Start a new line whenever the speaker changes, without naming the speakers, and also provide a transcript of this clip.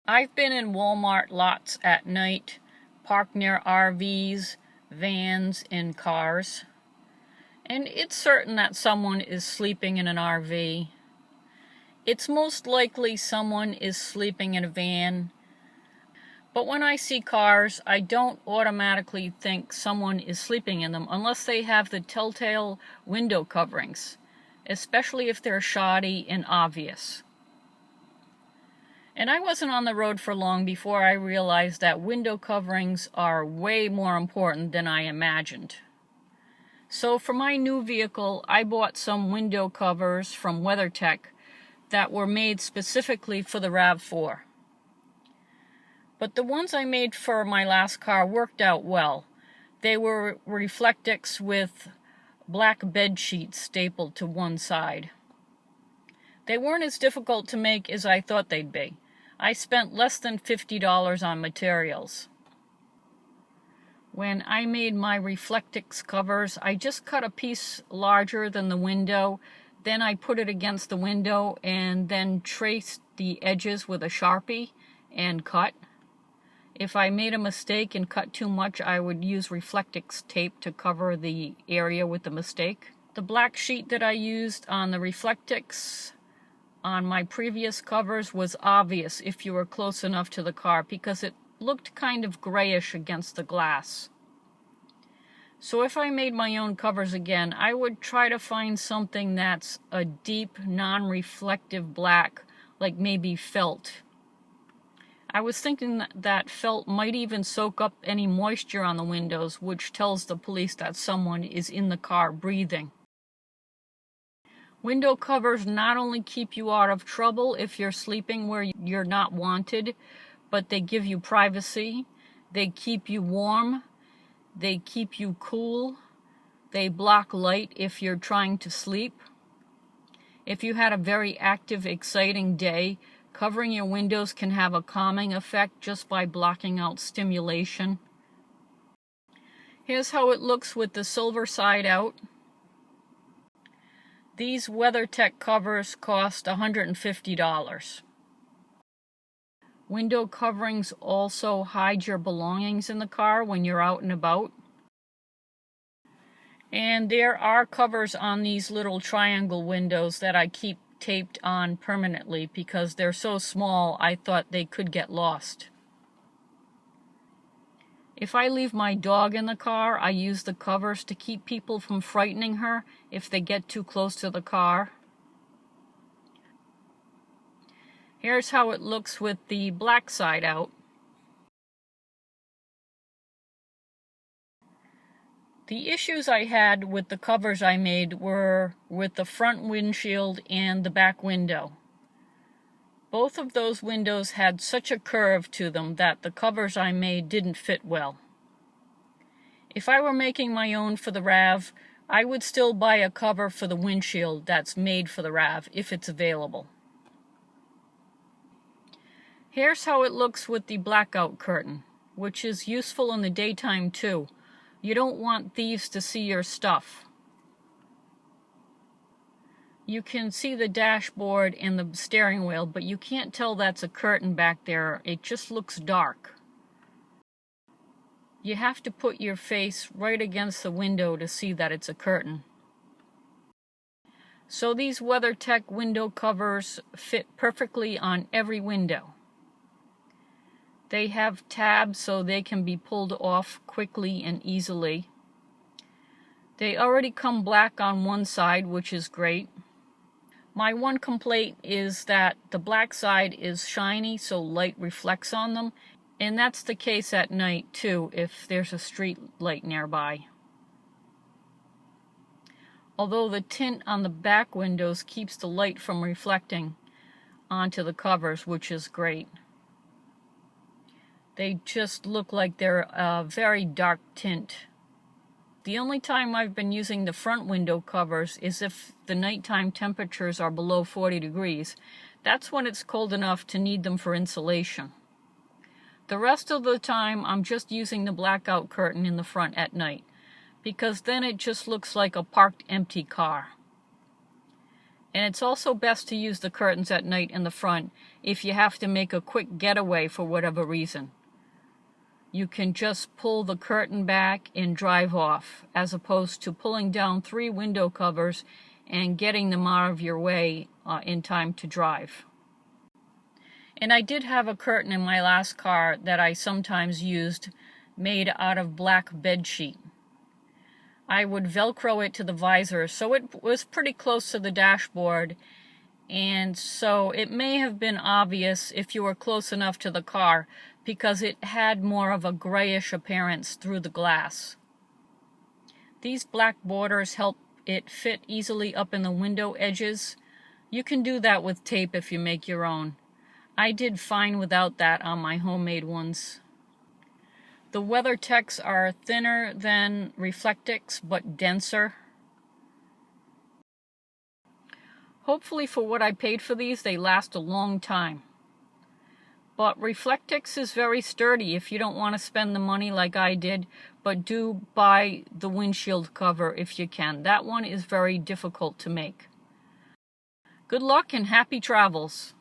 I've been in Walmart lots at night, parked near RVs, vans, and cars, and it's certain that someone is sleeping in an RV. It's most likely someone is sleeping in a van, but when I see cars, I don't automatically think someone is sleeping in them unless they have the telltale window coverings, especially if they're shoddy and obvious. And I wasn't on the road for long before I realized that window coverings are way more important than I imagined. So for my new vehicle, I bought some window covers from WeatherTech that were made specifically for the RAV4. But the ones I made for my last car worked out well. They were Reflectix with black bed sheets stapled to one side. They weren't as difficult to make as I thought they'd be. I spent less than $50 on materials. When I made my Reflectix covers, I just cut a piece larger than the window, then I put it against the window and then traced the edges with a Sharpie and cut. If I made a mistake and cut too much, I would use Reflectix tape to cover the area with the mistake. The black sheet that I used on the Reflectix on my previous covers was obvious if you were close enough to the car because it looked kind of grayish against the glass. So if I made my own covers again, I would try to find something that's a deep, non-reflective black, like maybe felt. I was thinking that felt might even soak up any moisture on the windows, which tells the police that someone is in the car breathing. Window covers not only keep you out of trouble if you're sleeping where you're not wanted, but they give you privacy, they keep you warm, they keep you cool, they block light if you're trying to sleep. If you had a very active, exciting day, covering your windows can have a calming effect just by blocking out stimulation. Here's how it looks with the silver side out. These WeatherTech covers cost $150. Window coverings also hide your belongings in the car when you're out and about. And there are covers on these little triangle windows that I keep taped on permanently because they're so small I thought they could get lost. If I leave my dog in the car, I use the covers to keep people from frightening her if they get too close to the car. Here's how it looks with the black side out. The issues I had with the covers I made were with the front windshield and the back window. Both of those windows had such a curve to them that the covers I made didn't fit well. If I were making my own for the RAV, I would still buy a cover for the windshield that's made for the RAV if it's available. Here's how it looks with the blackout curtain, which is useful in the daytime too. You don't want thieves to see your stuff. You can see the dashboard and the steering wheel, but you can't tell that's a curtain back there. It just looks dark. You have to put your face right against the window to see that it's a curtain. So these WeatherTech window covers fit perfectly on every window. They have tabs so they can be pulled off quickly and easily. They already come black on one side, which is great. My one complaint is that the black side is shiny, so light reflects on them, and that's the case at night too if there's a street light nearby. Although the tint on the back windows keeps the light from reflecting onto the covers, which is great. They just look like they're a very dark tint. The only time I've been using the front window covers is if the nighttime temperatures are below 40 degrees. That's when it's cold enough to need them for insulation. The rest of the time I'm just using the blackout curtain in the front at night, because then it just looks like a parked empty car. And it's also best to use the curtains at night in the front if you have to make a quick getaway for whatever reason. You can just pull the curtain back and drive off, as opposed to pulling down 3 window covers and getting them out of your way in time to drive. And I did have a curtain in my last car that I sometimes used, made out of black bed sheet. I would Velcro it to the visor, so it was pretty close to the dashboard, and so it may have been obvious if you were close enough to the car, because it had more of a grayish appearance through the glass. These black borders help it fit easily up in the window edges. You can do that with tape if you make your own. I did fine without that on my homemade ones. The WeatherTechs are thinner than Reflectix, but denser. Hopefully for what I paid for these, they last a long time. But Reflectix is very sturdy if you don't want to spend the money like I did, but do buy the windshield cover if you can. That one is very difficult to make. Good luck and happy travels.